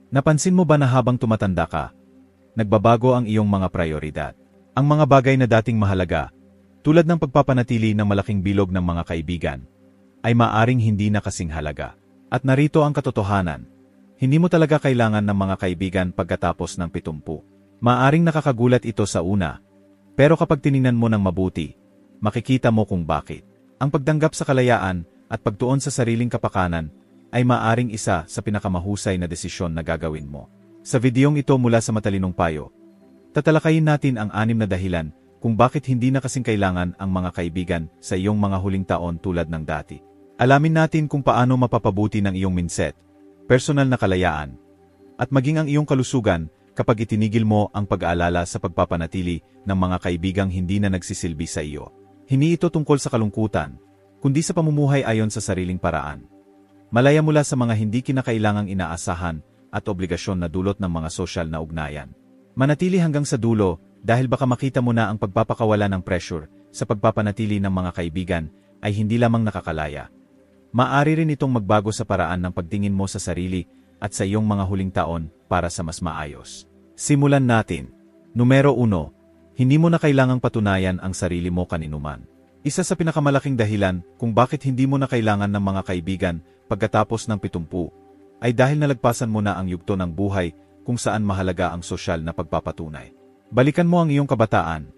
Napansin mo ba na habang tumatanda ka, nagbabago ang iyong mga prioridad? Ang mga bagay na dating mahalaga, tulad ng pagpapanatili ng malaking bilog ng mga kaibigan, ay maaring hindi na kasing halaga. At narito ang katotohanan, hindi mo talaga kailangan ng mga kaibigan pagkatapos ng 70. Maaring nakakagulat ito sa una, pero kapag tiningnan mo ng mabuti, makikita mo kung bakit. Ang pagtanggap sa kalayaan at pagtuon sa sariling kapakanan ay maaring isa sa pinakamahusay na desisyon na gagawin mo. Sa videong ito mula sa Matalinong Payo, tatalakayin natin ang 6 na dahilan kung bakit hindi na kasing kailangan ang mga kaibigan sa iyong mga huling taon tulad ng dati. Alamin natin kung paano mapapabuti ng iyong mindset, personal na kalayaan, at maging ang iyong kalusugan kapag itinigil mo ang pag-aalala sa pagpapanatili ng mga kaibigang hindi na nagsisilbi sa iyo. Hindi ito tungkol sa kalungkutan, kundi sa pamumuhay ayon sa sariling paraan. Malaya mula sa mga hindi kinakailangang inaasahan at obligasyon na dulot ng mga sosyal na ugnayan. Manatili hanggang sa dulo dahil baka makita mo na ang pagpapakawala ng pressure sa pagpapanatili ng mga kaibigan ay hindi lamang nakakalaya. Maaari rin itong magbago sa paraan ng pagtingin mo sa sarili at sa iyong mga huling taon para sa mas maayos. Simulan natin. Numero 1. Hindi mo na kailangang patunayan ang sarili mo kaninuman. Isa sa pinakamalaking dahilan kung bakit hindi mo na kailangan ng mga kaibigan pagkatapos ng 70 ay dahil nalagpasan mo na ang yugto ng buhay kung saan mahalaga ang sosyal na pagpapatunay. Balikan mo ang iyong kabataan.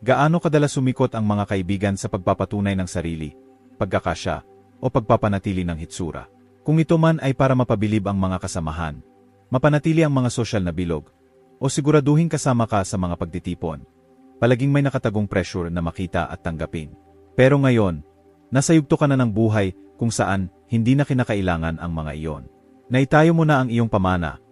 Gaano kadalas sumikot ang mga kaibigan sa pagpapatunay ng sarili, pagkakasya, o pagpapanatili ng hitsura? Kung ito man ay para mapabilib ang mga kasamahan, mapanatili ang mga sosyal na bilog, o siguraduhin kasama ka sa mga pagtitipon, palaging may nakatagong pressure na makita at tanggapin. Pero ngayon, nasa yugto ka na ng buhay kung saan hindi na kinakailangan ang mga iyon. Naitayo mo na ang iyong pamana,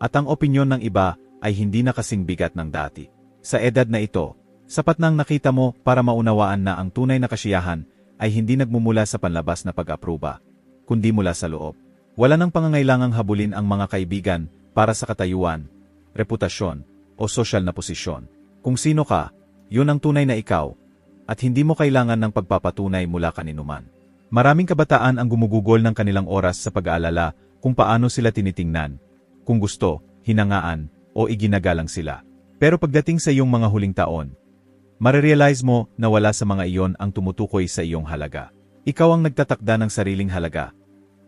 at ang opinyon ng iba ay hindi na kasing bigat ng dati. Sa edad na ito, sapat na ang nakita mo para maunawaan na ang tunay na kasiyahan ay hindi nagmumula sa panlabas na pag-apruba, kundi mula sa loob. Wala nang pangangailangang habulin ang mga kaibigan para sa katayuan, reputasyon, o sosyal na posisyon. Kung sino ka, yun ang tunay na ikaw, at hindi mo kailangan ng pagpapatunay mula kaninuman. Maraming kabataan ang gumugugol ng kanilang oras sa pag-aalala kung paano sila tinitingnan, kung gusto, hinangaan, o iginagalang sila. Pero pagdating sa iyong mga huling taon, marerealize mo na wala sa mga iyon ang tumutukoy sa iyong halaga. Ikaw ang nagtatakda ng sariling halaga,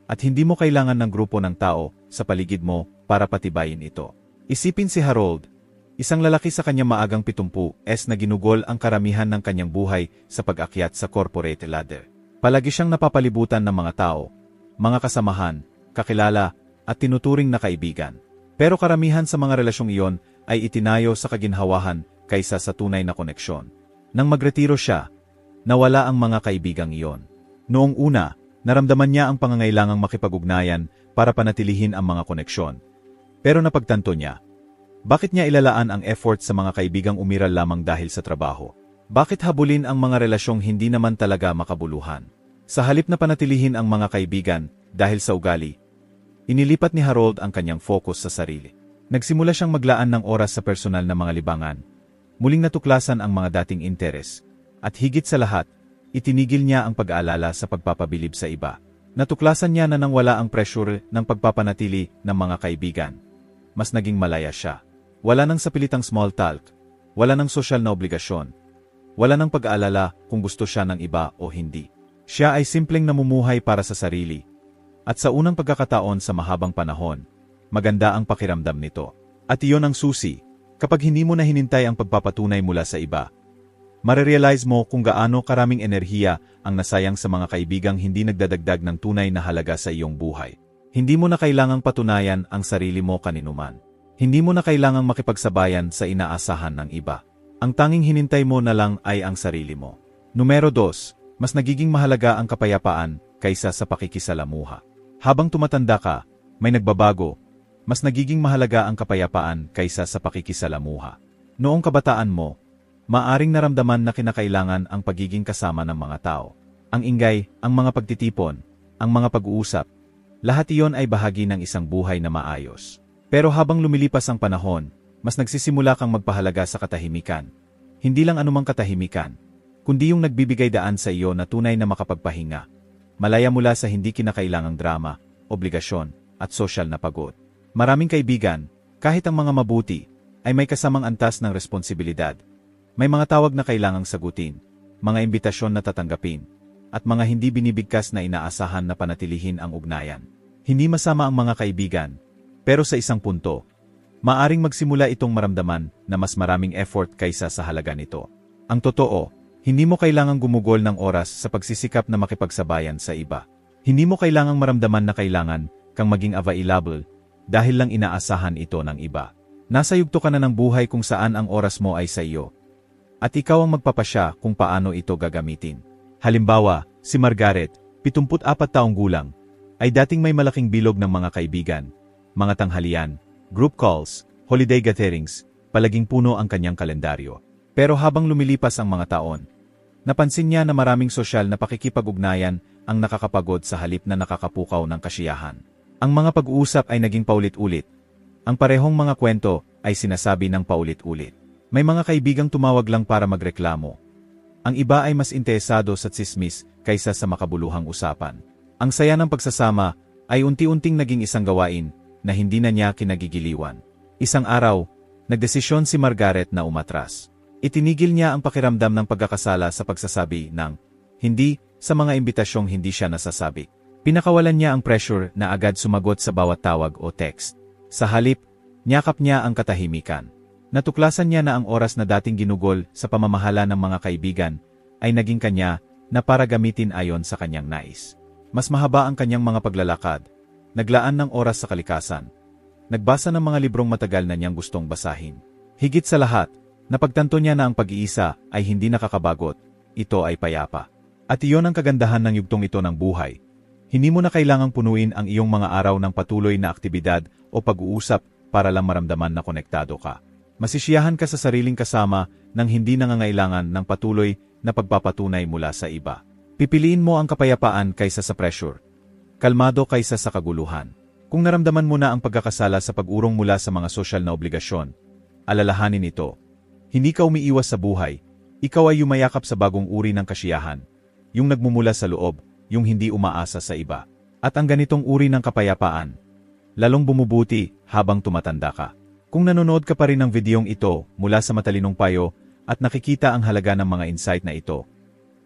at hindi mo kailangan ng grupo ng tao sa paligid mo para patibayin ito. Isipin si Harold, isang lalaki sa kanyang maagang 70s na ginugol ang karamihan ng kanyang buhay sa pag-akyat sa corporate ladder. Palagi siyang napapalibutan ng mga tao, mga kasamahan, kakilala, at tinuturing na kaibigan. Pero karamihan sa mga relasyong iyon ay itinayo sa kaginhawahan kaysa sa tunay na koneksyon. Nang magretiro siya, nawala ang mga kaibigang iyon. Noong una, naramdaman niya ang pangangailangang makipag-ugnayan para panatilihin ang mga koneksyon. Pero napagtanto niya, bakit niya ilalaan ang effort sa mga kaibigang umiral lamang dahil sa trabaho? Bakit habulin ang mga relasyong hindi naman talaga makabuluhan? Sa halip na panatilihin ang mga kaibigan dahil sa ugali, inilipat ni Harold ang kanyang focus sa sarili. Nagsimula siyang maglaan ng oras sa personal na mga libangan, muling natuklasan ang mga dating interes, at higit sa lahat, itinigil niya ang pag-aalala sa pagpapabilib sa iba. Natuklasan niya na nang wala ang pressure ng pagpapanatili ng mga kaibigan, mas naging malaya siya. Wala nang sapilitang small talk, wala nang sosyal na obligasyon, wala nang pag-aalala kung gusto siya ng iba o hindi. Siya ay simpleng namumuhay para sa sarili. At sa unang pagkakataon sa mahabang panahon, maganda ang pakiramdam nito. At iyon ang susi, kapag hindi mo na hinintay ang pagpapatunay mula sa iba. Marerealize mo kung gaano karaming enerhiya ang nasayang sa mga kaibigang hindi nagdadagdag ng tunay na halaga sa iyong buhay. Hindi mo na kailangang patunayan ang sarili mo kaninuman. Hindi mo na kailangang makipagsabayan sa inaasahan ng iba. Ang tanging hinintay mo na lang ay ang sarili mo. Numero 2, mas nagiging mahalaga ang kapayapaan kaysa sa pakikisalamuha. Habang tumatanda ka, may nagbabago, mas nagiging mahalaga ang kapayapaan kaysa sa pakikisalamuha. Noong kabataan mo, maaring naramdaman na kinakailangan ang pagiging kasama ng mga tao. Ang ingay, ang mga pagtitipon, ang mga pag-uusap, lahat iyon ay bahagi ng isang buhay na maayos. Pero habang lumilipas ang panahon, mas nagsisimula kang magpahalaga sa katahimikan. Hindi lang anumang katahimikan, kundi yung nagbibigay daan sa iyo na tunay na makapagpahinga. Malaya mula sa hindi kinakailangang drama, obligasyon, at sosyal na pagod. Maraming kaibigan, kahit ang mga mabuti, ay may kasamang antas ng responsibilidad. May mga tawag na kailangang sagutin, mga imbitasyon na tatanggapin, at mga hindi binibigkas na inaasahan na panatilihin ang ugnayan. Hindi masama ang mga kaibigan, pero sa isang punto, maaring magsimula itong maramdaman na mas maraming effort kaysa sa halaga nito. Ang totoo, hindi mo kailangang gumugol ng oras sa pagsisikap na makipagsabayan sa iba. Hindi mo kailangang maramdaman na kailangan kang maging available dahil lang inaasahan ito ng iba. Nasa yugto ka na ng buhay kung saan ang oras mo ay sa iyo. At ikaw ang magpapasya kung paano ito gagamitin. Halimbawa, si Margaret, 74 taong gulang, ay dating may malaking bilog ng mga kaibigan, mga tanghalian, group calls, holiday gatherings, palaging puno ang kanyang kalendaryo. Pero habang lumilipas ang mga taon, napansin niya na maraming sosyal na pakikipag-ugnayan ang nakakapagod sa halip na nakakapukaw ng kasiyahan. Ang mga pag-uusap ay naging paulit-ulit. Ang parehong mga kwento ay sinasabi ng paulit-ulit. May mga kaibigang tumawag lang para magreklamo. Ang iba ay mas interesado sa tsismis kaysa sa makabuluhang usapan. Ang saya ng pagsasama ay unti-unting naging isang gawain na hindi na niya kinagigiliwan. Isang araw, nagdesisyon si Margaret na umatras. Itinigil niya ang pakiramdam ng pagkakasala sa pagsasabi ng hindi sa mga imbitasyong hindi siya nasasabi. Pinakawalan niya ang pressure na agad sumagot sa bawat tawag o text. Sa halip, niyakap niya ang katahimikan. Natuklasan niya na ang oras na dating ginugol sa pamamahala ng mga kaibigan ay naging kanya na para gamitin ayon sa kanyang nais. Mas mahaba ang kanyang mga paglalakad, naglaan ng oras sa kalikasan, nagbasa ng mga librong matagal na niyang gustong basahin. Higit sa lahat, napagtanto niya na ang pag-iisa ay hindi nakakabagot, ito ay payapa. At iyon ang kagandahan ng yugtong ito ng buhay. Hindi mo na kailangang punuin ang iyong mga araw ng patuloy na aktibidad o pag-uusap para lang maramdaman na konektado ka. Masisiyahan ka sa sariling kasama nang hindi nangangailangan ng patuloy na pagpapatunay mula sa iba. Pipiliin mo ang kapayapaan kaysa sa pressure. Kalmado kaysa sa kaguluhan. Kung naramdaman mo na ang pagkakasala sa pag-urong mula sa mga sosyal na obligasyon, alalahanin ito. Hindi ka umiiwas sa buhay, ikaw ay yumayakap sa bagong uri ng kasiyahan, yung nagmumula sa loob, yung hindi umaasa sa iba. At ang ganitong uri ng kapayapaan, lalong bumubuti habang tumatanda ka. Kung nanonood ka pa rin ng videong ito mula sa matalinong payo at nakikita ang halaga ng mga insight na ito,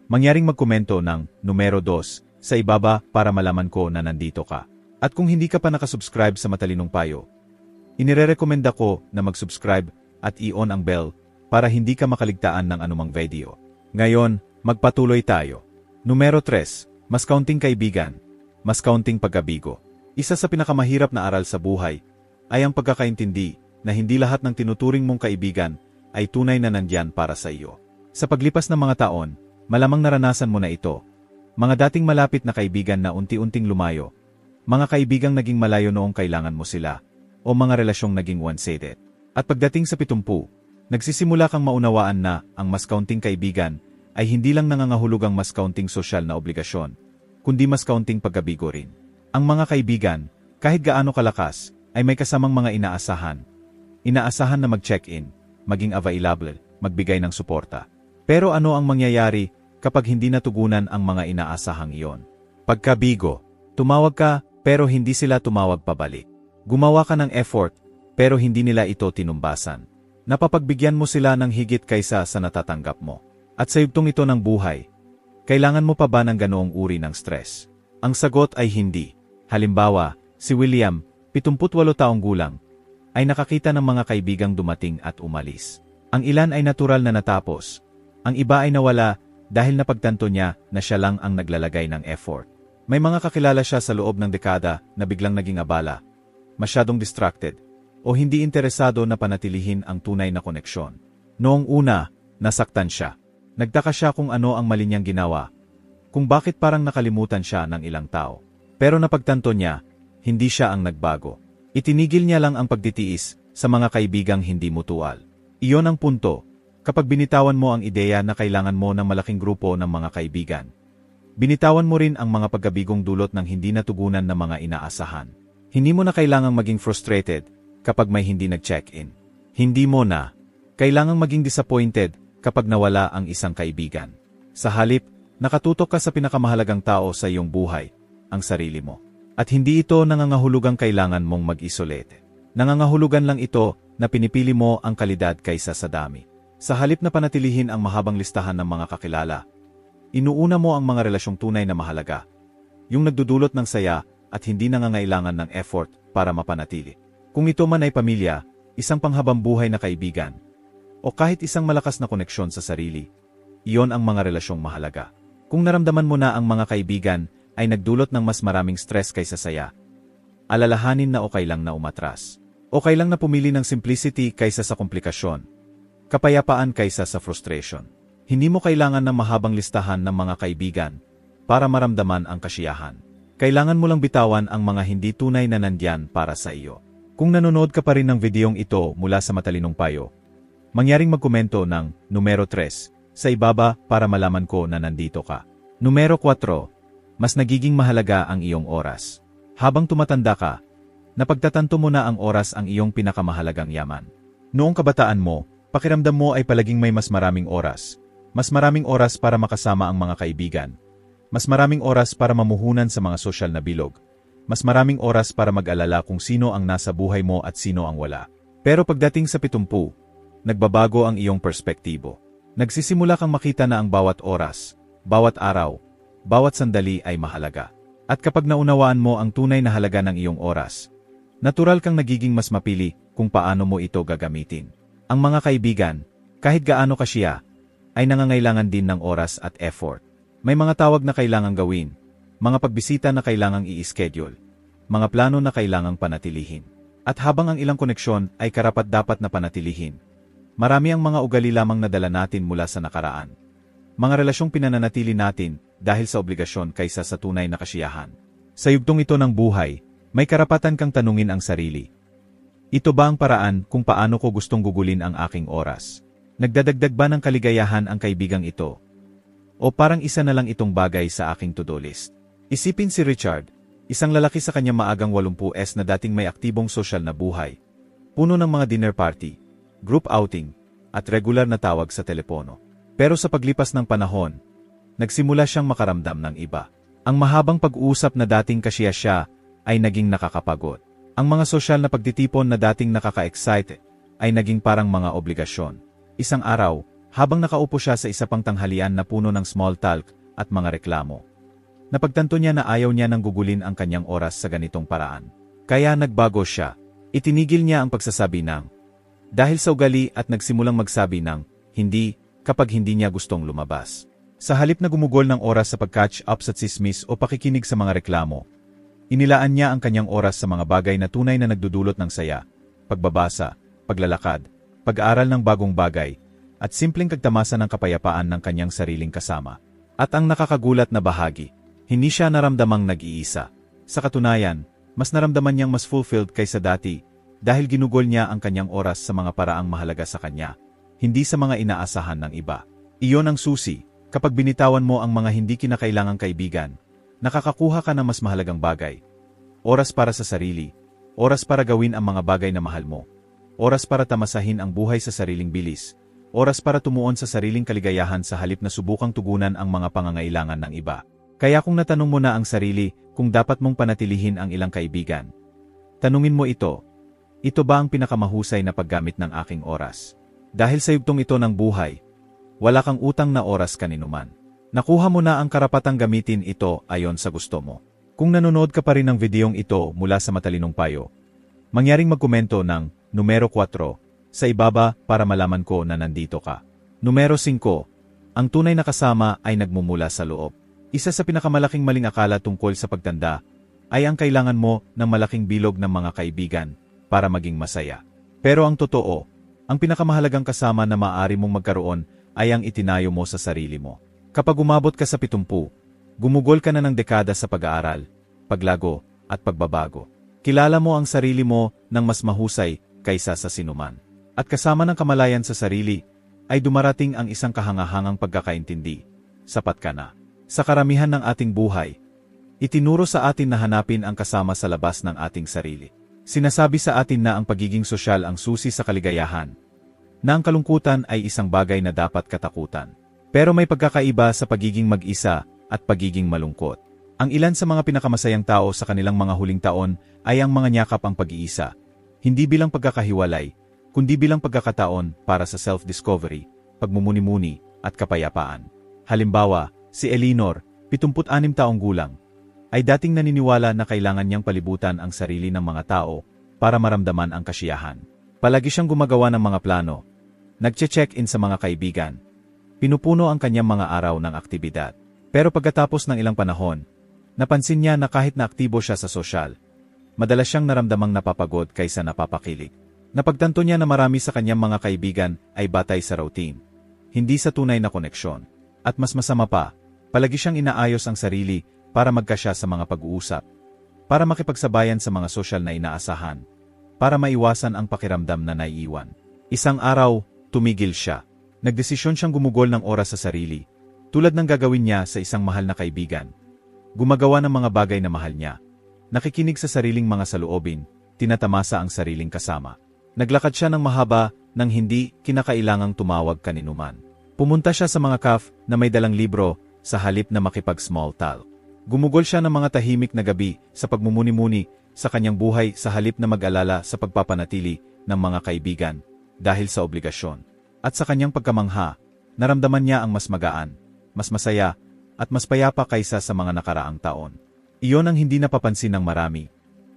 mangyaring magkomento ng numero 2 sa ibaba para malaman ko na nandito ka. At kung hindi ka pa nakasubscribe sa Matalinong Payo, inirerekomenda ko na mag-subscribe at i-on ang bell para hindi ka makaligtaan ng anumang video. Ngayon, magpatuloy tayo. Numero 3, mas kaunting kaibigan, mas kaunting pagkabigo. Isa sa pinakamahirap na aral sa buhay ay ang pagkakaintindi na hindi lahat ng tinuturing mong kaibigan ay tunay na nandyan para sa iyo. Sa paglipas ng mga taon, malamang naranasan mo na ito. Mga dating malapit na kaibigan na unti-unting lumayo, mga kaibigang naging malayo noong kailangan mo sila, o mga relasyong naging one-sided. At pagdating sa 70, nagsisimula kang maunawaan na ang mas kaunting kaibigan ay hindi lang nangangahulugang mas kaunting sosyal na obligasyon, kundi mas kaunting pagkabigo rin. Ang mga kaibigan, kahit gaano kalakas, ay may kasamang mga inaasahan. Inaasahan na mag-check-in, maging available, magbigay ng suporta. Pero ano ang mangyayari kapag hindi natugunan ang mga inaasahang iyon? Pagkabigo, tumawag ka, pero hindi sila tumawag pabalik. Gumawa ka ng effort, pero hindi nila ito tinumbasan. Napapagbigyan mo sila ng higit kaysa sa natatanggap mo. At sa yugtong ito ng buhay, kailangan mo pa ba ng ganoong uri ng stress? Ang sagot ay hindi. Halimbawa, si William, 78 taong gulang, ay nakakita ng mga kaibigang dumating at umalis. Ang ilan ay natural na natapos. Ang iba ay nawala dahil napagtanto niya na siya lang ang naglalagay ng effort. May mga kakilala siya sa loob ng dekada na biglang naging abala, masyadong distracted, o hindi interesado na panatilihin ang tunay na koneksyon. Noong una, nasaktan siya. Nagtaka siya kung ano ang mali niyang ginawa, kung bakit parang nakalimutan siya ng ilang tao. Pero napagtanto niya, hindi siya ang nagbago. Itinigil niya lang ang pagtitiis sa mga kaibigang hindi mutual. Iyon ang punto, kapag binitawan mo ang ideya na kailangan mo ng malaking grupo ng mga kaibigan. Binitawan mo rin ang mga pagkabigong dulot ng hindi natugunan na mga inaasahan. Hindi mo na kailangang maging frustrated kapag may hindi nag-check-in. Hindi mo na kailangang maging disappointed kapag nawala ang isang kaibigan. Sa halip, nakatutok ka sa pinakamahalagang tao sa iyong buhay, ang sarili mo. At hindi ito nangangahulugang kailangan mong mag-isolate. Nangangahulugan lang ito na pinipili mo ang kalidad kaysa sa dami. Sa halip na panatilihin ang mahabang listahan ng mga kakilala, inuuna mo ang mga relasyong tunay na mahalaga, yung nagdudulot ng saya at hindi nangangailangan ng effort para mapanatili. Kung ito man ay pamilya, isang panghabambuhay na kaibigan, o kahit isang malakas na koneksyon sa sarili, iyon ang mga relasyong mahalaga. Kung naramdaman mo na ang mga kaibigan ay nagdulot ng mas maraming stress kaysa saya, alalahanin na okay lang na umatras. Okay lang na pumili ng simplicity kaysa sa komplikasyon, kapayapaan kaysa sa frustration. Hindi mo kailangan ng mahabang listahan ng mga kaibigan para maramdaman ang kasiyahan. Kailangan mo lang bitawan ang mga hindi tunay na nandiyan para sa iyo. Kung nanonood ka pa rin ng videong ito mula sa Matalinong Payo, mangyaring magkomento ng numero 3 sa ibaba para malaman ko na nandito ka. Numero 4, mas nagiging mahalaga ang iyong oras. Habang tumatanda ka, napagtatanto mo na ang oras ang iyong pinakamahalagang yaman. Noong kabataan mo, pakiramdam mo ay palaging may mas maraming oras. Mas maraming oras para makasama ang mga kaibigan. Mas maraming oras para mamuhunan sa mga sosyal na bilog. Mas maraming oras para mag-alala kung sino ang nasa buhay mo at sino ang wala. Pero pagdating sa 70, nagbabago ang iyong perspektibo. Nagsisimula kang makita na ang bawat oras, bawat araw, bawat sandali ay mahalaga. At kapag naunawaan mo ang tunay na halaga ng iyong oras, natural kang nagiging mas mapili kung paano mo ito gagamitin. Ang mga kaibigan, kahit gaano ka siya, ay nangangailangan din ng oras at effort. May mga tawag na kailangang gawin, mga pagbisita na kailangang i-schedule, mga plano na kailangang panatilihin. At habang ang ilang koneksyon ay karapat-dapat na panatilihin, marami ang mga ugali lamang na dala natin mula sa nakaraan. Mga relasyong pinananatili natin dahil sa obligasyon kaysa sa tunay na kasiyahan. Sa yugtong ito ng buhay, may karapatan kang tanungin ang sarili. Ito ba ang paraan kung paano ko gustong gugulin ang aking oras? Nagdadagdag ba ng kaligayahan ang kaibigang ito? O parang isa na lang itong bagay sa aking to-do list? Isipin si Richard, isang lalaki sa kanyang maagang 80s na dating may aktibong sosyal na buhay, puno ng mga dinner party, group outing, at regular na tawag sa telepono. Pero sa paglipas ng panahon, nagsimula siyang makaramdam ng iba. Ang mahabang pag-uusap na dating kasiya siya ay naging nakakapagod. Ang mga sosyal na pagtitipon na dating nakaka-excite ay naging parang mga obligasyon. Isang araw, habang nakaupo siya sa isa pang tanghalian na puno ng small talk at mga reklamo, napagtanto niya na ayaw niya nang gugulin ang kanyang oras sa ganitong paraan. Kaya nagbago siya. Itinigil niya ang pagsasabi ng dahil sa ugali at nagsimulang magsabi ng hindi kapag hindi niya gustong lumabas. Sa halip na gumugol ng oras sa pag-catch up sa tsismis o pakikinig sa mga reklamo, inilaan niya ang kanyang oras sa mga bagay na tunay na nagdudulot ng saya, pagbabasa, paglalakad, pag-aaral ng bagong bagay, at simpleng kagtamasa ng kapayapaan ng kanyang sariling kasama. At ang nakakagulat na bahagi, hindi siya naramdamang nag-iisa. Sa katunayan, mas naramdaman niyang mas fulfilled kaysa dati dahil ginugol niya ang kanyang oras sa mga paraang mahalaga sa kanya, hindi sa mga inaasahan ng iba. Iyon ang susi, kapag binitawan mo ang mga hindi kinakailangang kaibigan, nakakakuha ka ng mas mahalagang bagay. Oras para sa sarili, oras para gawin ang mga bagay na mahal mo, oras para tamasahin ang buhay sa sariling bilis, oras para tumuon sa sariling kaligayahan sa halip na subukang tugunan ang mga pangangailangan ng iba. Kaya kung natanong mo na ang sarili kung dapat mong panatilihin ang ilang kaibigan, tanungin mo ito ba ang pinakamahusay na paggamit ng aking oras? Dahil sa yugtong ito ng buhay, wala kang utang na oras kaninuman. Nakuha mo na ang karapatang gamitin ito ayon sa gusto mo. Kung nanonood ka pa rin ng videong ito mula sa Matalinong Payo, mangyaring magkomento ng numero 4 sa ibaba para malaman ko na nandito ka. Numero 5, ang tunay na kasama ay nagmumula sa loob. Isa sa pinakamalaking maling akala tungkol sa pagtanda ay ang kailangan mo ng malaking bilog ng mga kaibigan para maging masaya. Pero ang totoo, ang pinakamahalagang kasama na maaari mong magkaroon ay ang itinayo mo sa sarili mo. Kapag umabot ka sa 70, gumugol ka na ng dekada sa pag-aaral, paglago, at pagbabago. Kilala mo ang sarili mo ng mas mahusay kaysa sa sinuman. At kasama ng kamalayan sa sarili, ay dumarating ang isang kahangahangang pagkakaintindi. Sapat ka na. Sa karamihan ng ating buhay, itinuro sa atin na hanapin ang kasama sa labas ng ating sarili. Sinasabi sa atin na ang pagiging sosyal ang susi sa kaligayahan, na ang kalungkutan ay isang bagay na dapat katakutan. Pero may pagkakaiba sa pagiging mag-isa at pagiging malungkot. Ang ilan sa mga pinakamasayang tao sa kanilang mga huling taon ay ang mga niyakap ang pag-iisa. Hindi bilang pagkakahiwalay, kundi bilang pagkakataon para sa self-discovery, pagmumuni-muni, at kapayapaan. Halimbawa, si Eleanor, 76 taong gulang, ay dating naniniwala na kailangan niyang palibutan ang sarili ng mga tao para maramdaman ang kasiyahan. Palagi siyang gumagawa ng mga plano, nagche-check-in sa mga kaibigan, pinupuno ang kanyang mga araw ng aktibidad. Pero pagkatapos ng ilang panahon, napansin niya na kahit na aktibo siya sa sosyal, madalas siyang naramdamang napapagod kaysa napapakilig. Napagtanto niya na marami sa kanyang mga kaibigan ay batay sa routine, hindi sa tunay na koneksyon. At mas masama pa, palagi siyang inaayos ang sarili para magkasya sa mga pag-uusap, para makipagsabayan sa mga sosyal na inaasahan, para maiwasan ang pakiramdam na naiiwan. Isang araw, tumigil siya. Nagdesisyon siyang gumugol ng oras sa sarili, tulad ng gagawin niya sa isang mahal na kaibigan. Gumagawa ng mga bagay na mahal niya, nakikinig sa sariling mga saloobin, tinatamasa ang sariling kasama. Naglakad siya ng mahaba nang hindi kinakailangang tumawag kaninuman. Pumunta siya sa mga cafe na may dalang libro sa halip na makipag-small talk. Gumugol siya ng mga tahimik na gabi sa pagmumuni-muni sa kanyang buhay sa halip na mag-alala sa pagpapanatili ng mga kaibigan dahil sa obligasyon. At sa kanyang pagkamangha, naramdaman niya ang mas magaan, mas masaya, at mas payapa kaysa sa mga nakaraang taon. Iyon ang hindi napapansin ng marami.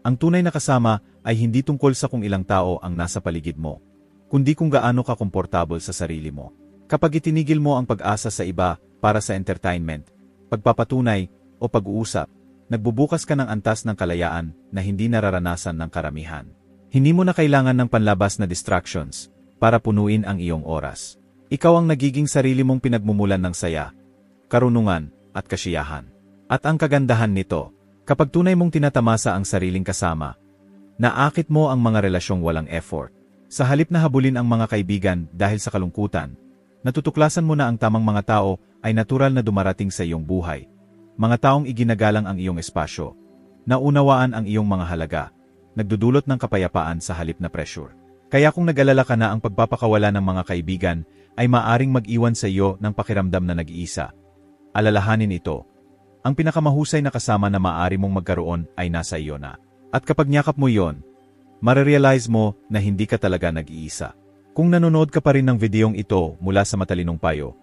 Ang tunay na kasama ay hindi tungkol sa kung ilang tao ang nasa paligid mo, kundi kung gaano ka komportable sa sarili mo. Kapag itinigil mo ang pag-asa sa iba para sa entertainment, pagpapatunay, o pag-uusap, nagbubukas ka ng antas ng kalayaan na hindi nararanasan ng karamihan. Hindi mo na kailangan ng panlabas na distractions para punuin ang iyong oras. Ikaw ang nagiging sarili mong pinagmumulan ng saya, karunungan, at kasiyahan. At ang kagandahan nito, kapag tunay mong tinatamasa ang sariling kasama, naakit mo ang mga relasyong walang effort. Sa halip na habulin ang mga kaibigan dahil sa kalungkutan, natutuklasan mo na ang tamang mga tao ay natural na dumarating sa iyong buhay. Mga taong iginagalang ang iyong espasyo, naunawaan ang iyong mga halaga, nagdudulot ng kapayapaan sa halip na pressure. Kaya kung nag-alala ka na ang pagpapakawala ng mga kaibigan ay maaring mag-iwan sa iyo ng pakiramdam na nag-iisa, alalahanin ito. Ang pinakamahusay na kasama na maaari mong magkaroon ay nasa iyo na. At kapag nyakap mo iyon, marerealize mo na hindi ka talaga nag-iisa. Kung nanonood ka pa rin ng videong ito mula sa Matalinong Payo,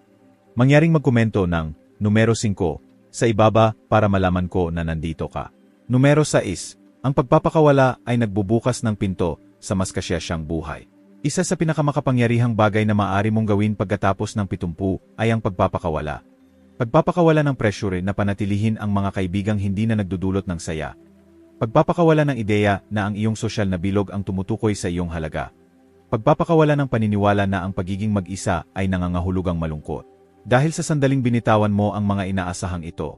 mangyaring magkomento ng numero 5 sa ibaba para malaman ko na nandito ka. Numero 6. Ang pagpapakawala ay nagbubukas ng pinto sa mas kasiyasyang buhay. Isa sa pinakamakapangyarihang bagay na maaari mong gawin pagkatapos ng 70 ay ang pagpapakawala. Pagpapakawala ng pressure na panatilihin ang mga kaibigang hindi na nagdudulot ng saya. Pagpapakawala ng ideya na ang iyong sosyal na bilog ang tumutukoy sa iyong halaga. Pagpapakawala ng paniniwala na ang pagiging mag-isa ay nangangahulugang malungkot. Dahil sa sandaling binitawan mo ang mga inaasahang ito,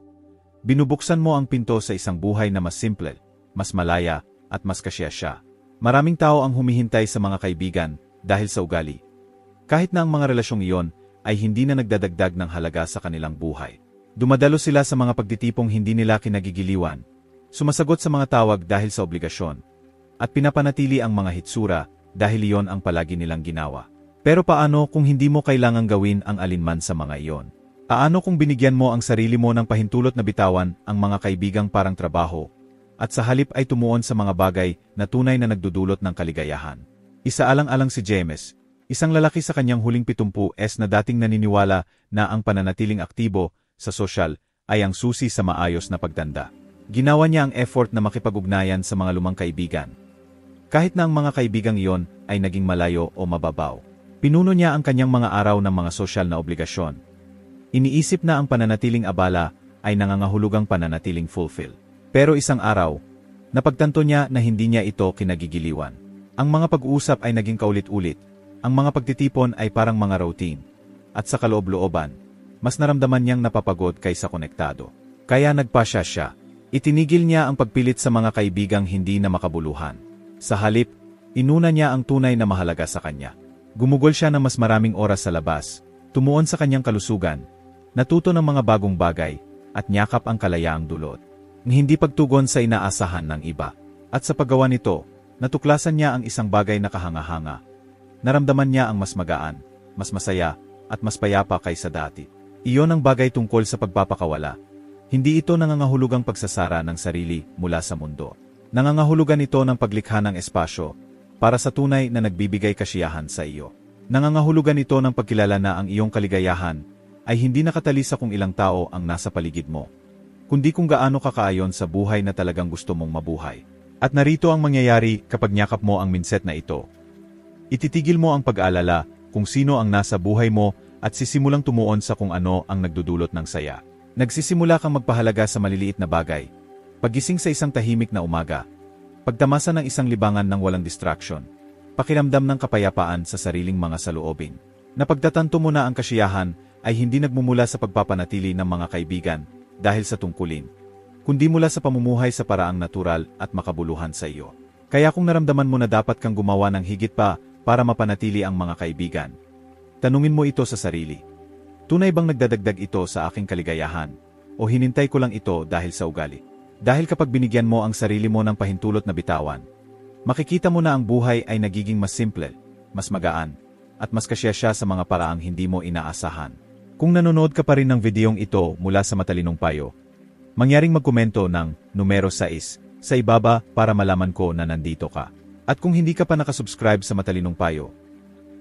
binubuksan mo ang pinto sa isang buhay na mas simple, mas malaya, at mas kasiyasya. Maraming tao ang humihintay sa mga kaibigan dahil sa ugali. Kahit na ang mga relasyong iyon ay hindi na nagdadagdag ng halaga sa kanilang buhay. Dumadalo sila sa mga pagtitipong hindi nila kinagigiliwan, sumasagot sa mga tawag dahil sa obligasyon, at pinapanatili ang mga hitsura dahil iyon ang palagi nilang ginawa. Pero paano kung hindi mo kailangang gawin ang alinman sa mga iyon? Paano kung binigyan mo ang sarili mo ng pahintulot na bitawan ang mga kaibigang parang trabaho, at sa halip ay tumuon sa mga bagay na tunay na nagdudulot ng kaligayahan? Isaalang-alang si James, isang lalaki sa kanyang huling 70s na dating naniniwala na ang pananatiling aktibo sa sosyal ay ang susi sa maayos na pagtanda. Ginawa niya ang effort na makipag-ugnayan sa mga lumang kaibigan. Kahit na ang mga kaibigang iyon ay naging malayo o mababaw. Pinuno niya ang kanyang mga araw ng mga sosyal na obligasyon. Iniisip na ang pananatiling abala ay nangangahulugang pananatiling fulfill. Pero isang araw, napagtanto niya na hindi niya ito kinagigiliwan. Ang mga pag-uusap ay naging kaulit-ulit. Ang mga pagtitipon ay parang mga routine. At sa kaloob-looban, mas naramdaman niyang napapagod kaysa konektado. Kaya nagpasya siya. Itinigil niya ang pagpilit sa mga kaibigang hindi na makabuluhan. Sa halip, inuna niya ang tunay na mahalaga sa kanya. Gumugol siya ng mas maraming oras sa labas, tumuon sa kanyang kalusugan, natuto ng mga bagong bagay, at nyakap ang kalayaang dulot. Hindi pagtugon sa inaasahan ng iba. At sa paggawa nito, natuklasan niya ang isang bagay na kahanga-hanga. Naramdaman niya ang mas magaan, mas masaya, at mas payapa kaysa dati. Iyon ang bagay tungkol sa pagpapakawala. Hindi ito nangangahulugang pagsasara ng sarili mula sa mundo. Nangangahulugan ito ng paglikha ng espasyo para sa tunay na nagbibigay kasiyahan sa iyo. Nangangahulugan ito ng pagkilala na ang iyong kaligayahan ay hindi nakatali sa kung ilang tao ang nasa paligid mo, kundi kung gaano ka kaayon sa buhay na talagang gusto mong mabuhay. At narito ang mangyayari kapag niyakap mo ang mindset na ito. Ititigil mo ang pag-aalala kung sino ang nasa buhay mo at sisimulang tumuon sa kung ano ang nagdudulot ng saya. Nagsisimula kang magpahalaga sa maliliit na bagay. Paggising sa isang tahimik na umaga, pagtamasa ng isang libangan ng walang distraction, pakiramdam ng kapayapaan sa sariling mga saloobin. Napagtatanto mo na ang kasiyahan ay hindi nagmumula sa pagpapanatili ng mga kaibigan dahil sa tungkulin, kundi mula sa pamumuhay sa paraang natural at makabuluhan sa iyo. Kaya kung naramdaman mo na dapat kang gumawa ng higit pa para mapanatili ang mga kaibigan, tanungin mo ito sa sarili. Tunay bang nagdadagdag ito sa aking kaligayahan? O hinintay ko lang ito dahil sa ugali? Dahil kapag binigyan mo ang sarili mo ng pahintulot na bitawan, makikita mo na ang buhay ay nagiging mas simple, mas magaan, at mas kasya sa mga paraang hindi mo inaasahan. Kung nanonood ka pa rin ng videong ito mula sa Matalinong Payo, mangyaring magkomento ng numero 6 sa ibaba para malaman ko na nandito ka. At kung hindi ka pa nakasubscribe sa Matalinong Payo,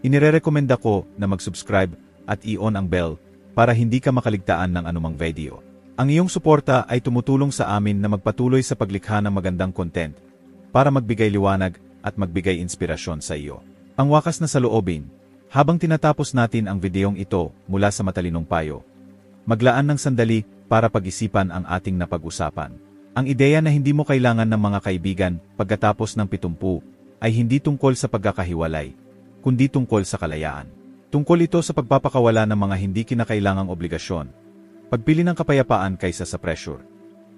inirerekomenda ko na mag-subscribe at i-on ang bell para hindi ka makaligtaan ng anumang video. Ang iyong suporta ay tumutulong sa amin na magpatuloy sa paglikha ng magandang content para magbigay liwanag at magbigay inspirasyon sa iyo. Ang wakas na saloobin, habang tinatapos natin ang videong ito mula sa Matalinong Payo, maglaan ng sandali para pag-isipan ang ating napag-usapan. Ang ideya na hindi mo kailangan ng mga kaibigan pagkatapos ng 70 ay hindi tungkol sa pagkakahiwalay, kundi tungkol sa kalayaan. Tungkol ito sa pagpapakawala ng mga hindi kinakailangang obligasyon, pagpili ng kapayapaan kaysa sa pressure,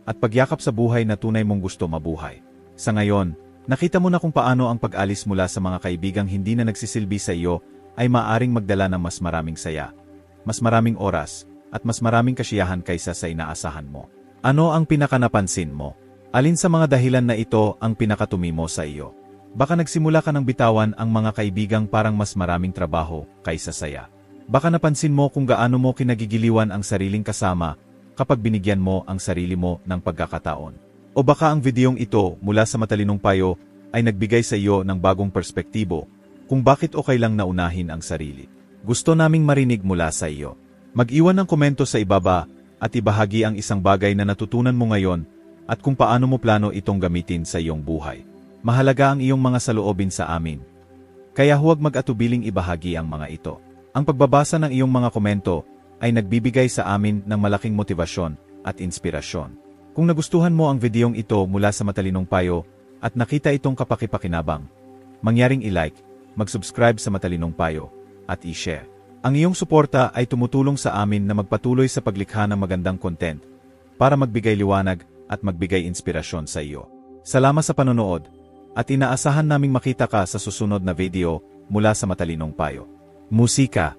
at pagyakap sa buhay na tunay mong gusto mabuhay. Sa ngayon, nakita mo na kung paano ang pag-alis mula sa mga kaibigang hindi na nagsisilbi sa iyo ay maaring magdala ng mas maraming saya, mas maraming oras, at mas maraming kasiyahan kaysa sa inaasahan mo. Ano ang pinakanapansin mo? Alin sa mga dahilan na ito ang pinakatumimo sa iyo? Baka nagsimula ka ng bitawan ang mga kaibigang parang mas maraming trabaho kaysa saya. Baka napansin mo kung gaano mo kinagigiliwan ang sariling kasama kapag binigyan mo ang sarili mo ng pagkakataon. O baka ang videong ito mula sa Matalinong Payo ay nagbigay sa iyo ng bagong perspektibo kung bakit okay lang naunahin ang sarili. Gusto naming marinig mula sa iyo. Mag-iwan ng komento sa ibaba at ibahagi ang isang bagay na natutunan mo ngayon at kung paano mo plano itong gamitin sa iyong buhay. Mahalaga ang iyong mga saloobin sa amin. Kaya huwag mag-atubiling ibahagi ang mga ito. Ang pagbabasa ng iyong mga komento ay nagbibigay sa amin ng malaking motibasyon at inspirasyon. Kung nagustuhan mo ang videong ito mula sa Matalinong Payo at nakita itong kapakipakinabang, mangyaring i-like, mag-subscribe sa Matalinong Payo, at i-share. Ang iyong suporta ay tumutulong sa amin na magpatuloy sa paglikha ng magandang content para magbigay liwanag at magbigay inspirasyon sa iyo. Salamat sa panonood. At inaasahan naming makita ka sa susunod na video mula sa Matalinong Payo. Musika.